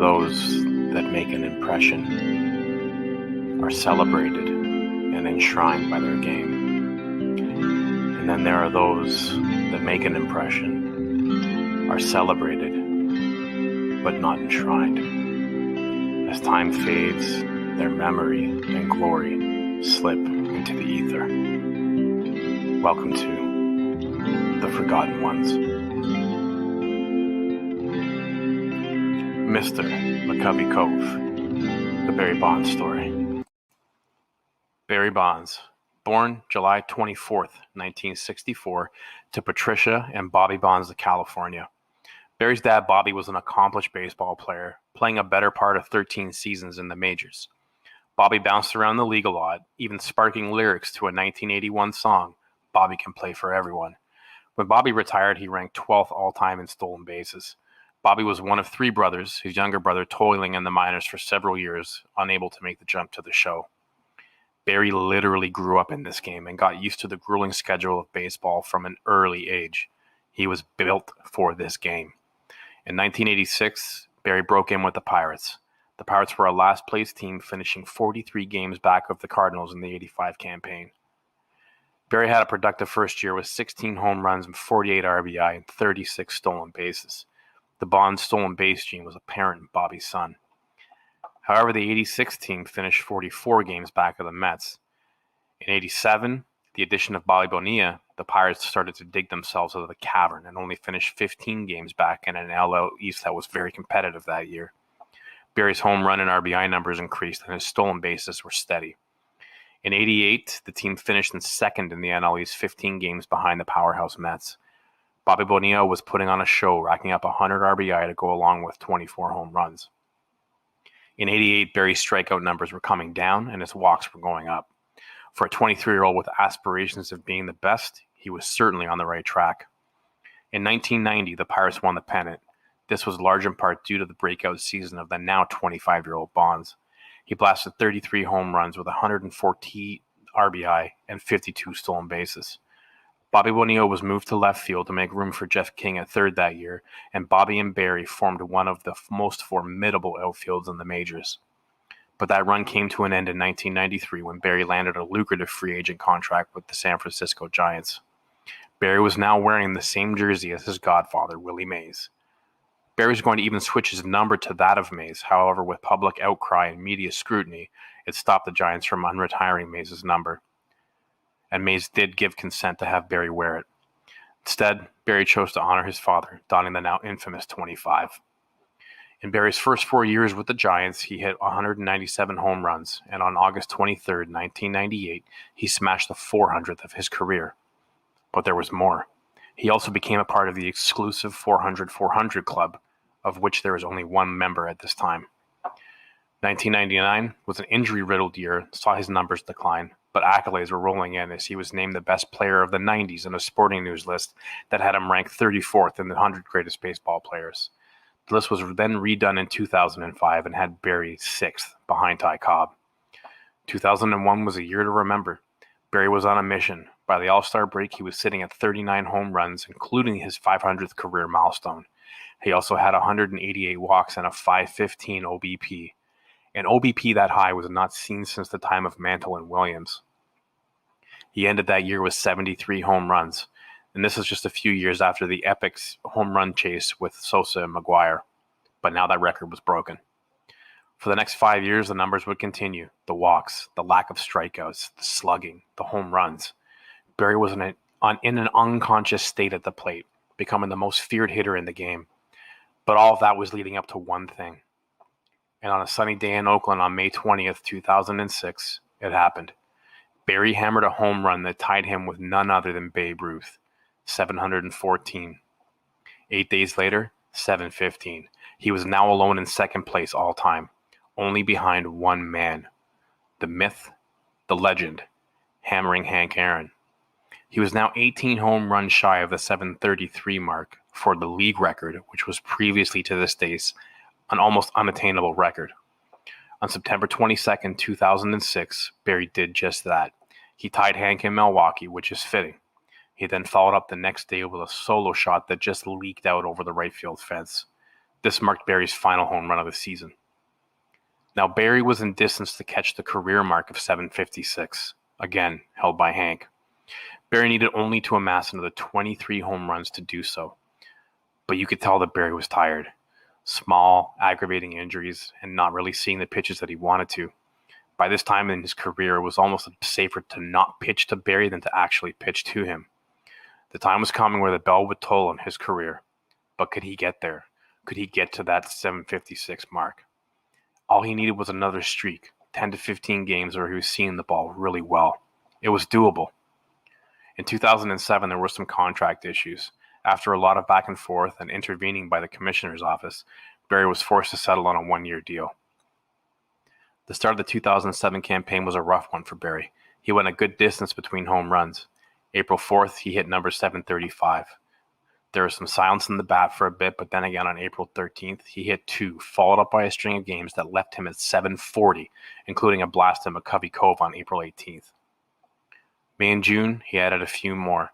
those that make an impression, are celebrated and enshrined by their game. And then there are those that make an impression, are celebrated, but not enshrined. As time fades, their memory and glory slip into the ether. Welcome to The Forgotten Ones. Mr. McCubby Cove, the Barry Bonds story. Barry Bonds, born July 24th, 1964, to Patricia and Bobby Bonds of California. Barry's dad, Bobby, was an accomplished baseball player, playing a better part of 13 seasons in the majors. Bobby bounced around the league a lot, even sparking lyrics to a 1981 song, Bobby Can Play for Everyone. When Bobby retired, he ranked 12th all-time in stolen bases. Bobby was one of three brothers, his younger brother toiling in the minors for several years, unable to make the jump to the show. Barry literally grew up in this game and got used to the grueling schedule of baseball from an early age. He was built for this game. In 1986, Barry broke in with the Pirates. The Pirates were a last-place team, finishing 43 games back of the Cardinals in the '85 campaign. Barry had a productive first year with 16 home runs and 48 RBI and 36 stolen bases. The Bonds stolen base gene was apparent in Bobby's son. However, the '86 team finished 44 games back of the Mets. In '87, the addition of Bobby Bonilla, the Pirates started to dig themselves out of the cavern and only finished 15 games back in an AL East that was very competitive that year. Barry's home run and RBI numbers increased and his stolen bases were steady. In '88, the team finished in second in the NL East, 15 games behind the powerhouse Mets. Bobby Bonilla was putting on a show, racking up 100 RBI to go along with 24 home runs. In '88, Barry's strikeout numbers were coming down and his walks were going up. For a 23-year-old with aspirations of being the best, he was certainly on the right track. In 1990, the Pirates won the pennant. This was large in part due to the breakout season of the now 25-year-old Bonds. He blasted 33 home runs with 114 RBI and 52 stolen bases. Bobby Bonilla was moved to left field to make room for Jeff King at third that year, and Bobby and Barry formed one of the most formidable outfields in the majors. But that run came to an end in 1993 when Barry landed a lucrative free agent contract with the San Francisco Giants. Barry was now wearing the same jersey as his godfather, Willie Mays. Barry was going to even switch his number to that of Mays. However, with public outcry and media scrutiny, it stopped the Giants from unretiring Mays' number. And Mays did give consent to have Barry wear it. Instead, Barry chose to honor his father, donning the now infamous 25. In Barry's first 4 years with the Giants, he hit 197 home runs, and on August 23, 1998, he smashed the 400th of his career. But there was more. He also became a part of the exclusive 400-400 club, of which there is only one member at this time. 1999 was an injury-riddled year, saw his numbers decline, but accolades were rolling in as he was named the best player of the 90s in a Sporting News list that had him ranked 34th in the 100 greatest baseball players. The list was then redone in 2005 and had Barry 6th, behind Ty Cobb. 2001 was a year to remember. Barry was on a mission. By the All-Star break, he was sitting at 39 home runs, including his 500th career milestone. He also had 188 walks and a .515 OBP. An OBP that high was not seen since the time of Mantle and Williams. He ended that year with 73 home runs, and this is just a few years after the epic home run chase with Sosa and McGuire. But now that record was broken. For the next 5 years, the numbers would continue. The walks, the lack of strikeouts, the slugging, the home runs. Barry was in an unconscious state at the plate, becoming the most feared hitter in the game. But all of that was leading up to one thing. And on a sunny day in Oakland on May 20th, 2006, it happened. Barry hammered a home run that tied him with none other than Babe Ruth, 714. 8 days later, 715. He was now alone in second place all time, only behind one man, the myth, the legend, hammering Hank Aaron. He was now 18 home runs shy of the 733 mark for the league record, which was previously to this day an almost unattainable record. On September 22nd, 2006, Barry did just that. He tied Hank in Milwaukee, which is fitting. He then followed up the next day with a solo shot that just leaked out over the right field fence. This marked Barry's final home run of the season. Now, Barry was in distance to catch the career mark of 756, again held by Hank. Barry needed only to amass another 23 home runs to do so. But you could tell that Barry was tired. Small, aggravating injuries, and not really seeing the pitches that he wanted to. By this time in his career, it was almost safer to not pitch to Barry than to actually pitch to him. The time was coming where the bell would toll on his career. But could he get there? Could he get to that 756 mark? All he needed was another streak, 10 to 15 games where he was seeing the ball really well. It was doable. In 2007, there were some contract issues. After a lot of back and forth and intervening by the commissioner's office, Barry was forced to settle on a one-year deal. The start of the 2007 campaign was a rough one for Barry. He went a good distance between home runs. April 4th, he hit number 735. There was some silence in the bat for a bit, but then again on April 13th, he hit 2, followed up by a string of games that left him at 740, including a blast in McCovey Cove on April 18th. May and June, he added a few more.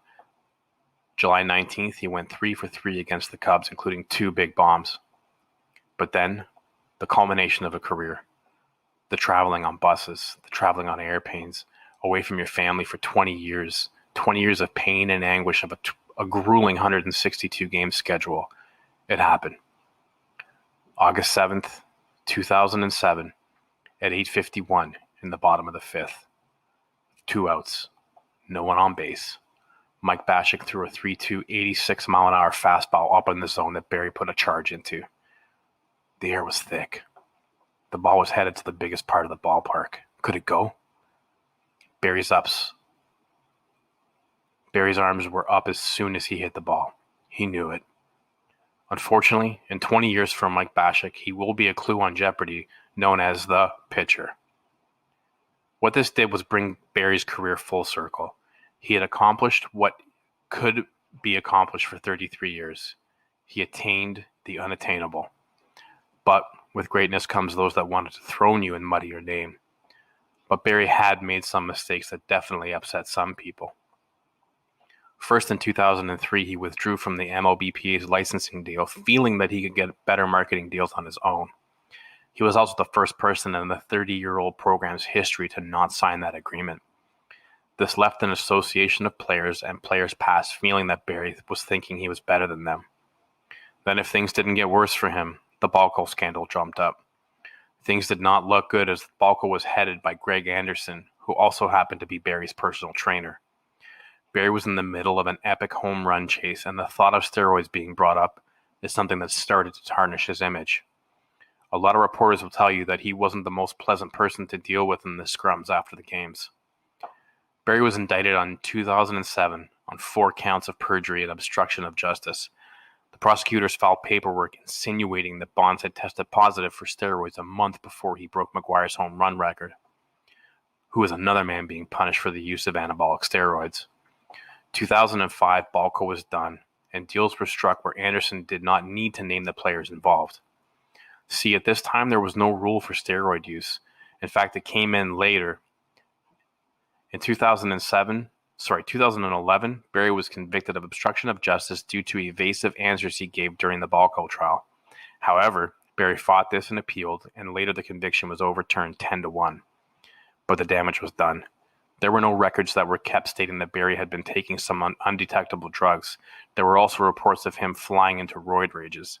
July 19th, he went 3 for 3 against the Cubs, including 2 big bombs. But then, the culmination of a career. The traveling on buses, the traveling on airplanes, away from your family for 20 years. 20 years of pain and anguish of a grueling 162-game schedule. It happened. August 7th, 2007, at 8:51 in the bottom of the 5th. 2 outs. No one on base. Mike Baschik threw a 3-2, 86-mile-an-hour fastball up in the zone that Barry put a charge into. The air was thick. The ball was headed to the biggest part of the ballpark. Could it go? Barry's arms were up as soon as he hit the ball. He knew it. Unfortunately, in 20 years from Mike Baschik, he will be a clue on Jeopardy known as the pitcher. What this did was bring Barry's career full circle. He had accomplished what could be accomplished for 33 years. He attained the unattainable. But with greatness comes those that wanted to throne you and muddy your name. But Barry had made some mistakes that definitely upset some people. First, in 2003, he withdrew from the MLBPA's licensing deal, feeling that he could get better marketing deals on his own. He was also the first person in the 30-year-old program's history to not sign that agreement. This left an association of players and players past feeling that Barry was thinking he was better than them. Then if things didn't get worse for him, the Balco scandal jumped up. Things did not look good as Balco was headed by Greg Anderson, who also happened to be Barry's personal trainer. Barry was in the middle of an epic home run chase, and the thought of steroids being brought up is something that started to tarnish his image. A lot of reporters will tell you that he wasn't the most pleasant person to deal with in the scrums after the games. Barry was indicted in 2007 on 4 counts of perjury and obstruction of justice. The prosecutors filed paperwork insinuating that Bonds had tested positive for steroids a month before he broke McGwire's home run record, who was another man being punished for the use of anabolic steroids. 2005, Balco was done, and deals were struck where Anderson did not need to name the players involved. See, at this time, there was no rule for steroid use. In fact, it came in later. In 2011, Barry was convicted of obstruction of justice due to evasive answers he gave during the Balco trial. However, Barry fought this and appealed, and later the conviction was overturned 10-1. But the damage was done. There were no records that were kept stating that Barry had been taking some undetectable drugs. There were also reports of him flying into roid rages.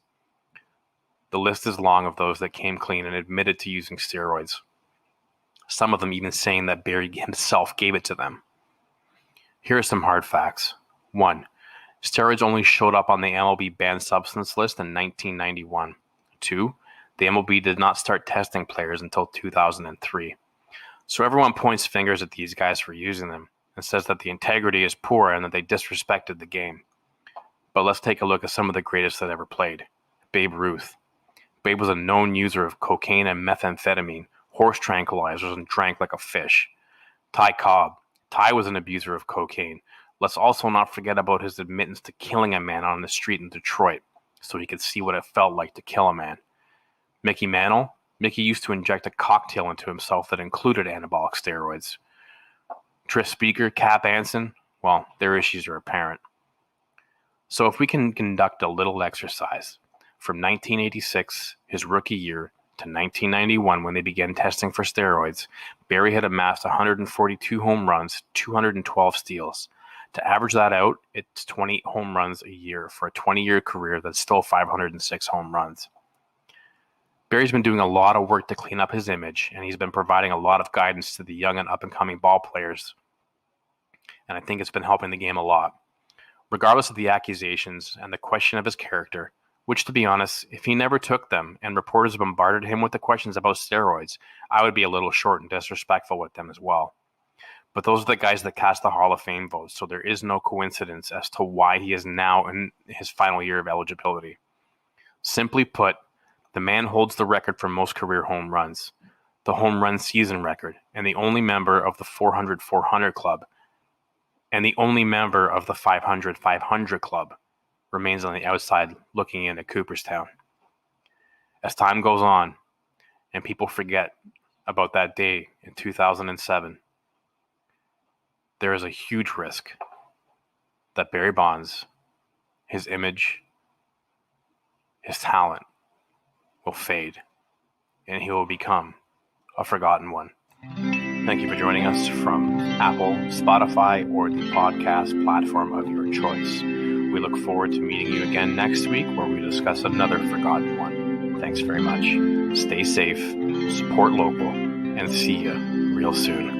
The list is long of those that came clean and admitted to using steroids. Some of them even saying that Barry himself gave it to them. Here are some hard facts. 1. Steroids only showed up on the MLB banned substance list in 1991. 2. The MLB did not start testing players until 2003. So everyone points fingers at these guys for using them and says that the integrity is poor and that they disrespected the game. But let's take a look at some of the greatest that ever played. Babe Ruth. Babe was a known user of cocaine and methamphetamine, horse tranquilizers, and drank like a fish. Ty Cobb. Ty was an abuser of cocaine. Let's also not forget about his admittance to killing a man on the street in Detroit so he could see what it felt like to kill a man. Mickey Mantle. Mickey used to inject a cocktail into himself that included anabolic steroids. Tris Speaker, Cap Anson, well, their issues are apparent. So if we can conduct a little exercise, From 1986, his rookie year, to 1991, when they began testing for steroids, Barry had amassed 142 home runs, 212 steals. To average that out, it's 20 home runs a year for a 20-year career that's still 506 home runs. Barry's been doing a lot of work to clean up his image, and he's been providing a lot of guidance to the young and up-and-coming ball players, and I think it's been helping the game a lot. Regardless of the accusations and the question of his character, which, to be honest, if he never took them and reporters bombarded him with the questions about steroids, I would be a little short and disrespectful with them as well. But those are the guys that cast the Hall of Fame votes, so there is no coincidence as to why he is now in his final year of eligibility. Simply put, the man holds the record for most career home runs, the home run season record, and the only member of the 400-400 club, and the only member of the 500-500 club remains on the outside looking in at Cooperstown. As time goes on and people forget about that day in 2007, there is a huge risk that Barry Bonds, his image, his talent will fade and he will become a forgotten one. Thank you for joining us from Apple, Spotify, or the podcast platform of your choice. We look forward to meeting you again next week where we discuss another forgotten one. Thanks very much. Stay safe, support local, and see you real soon.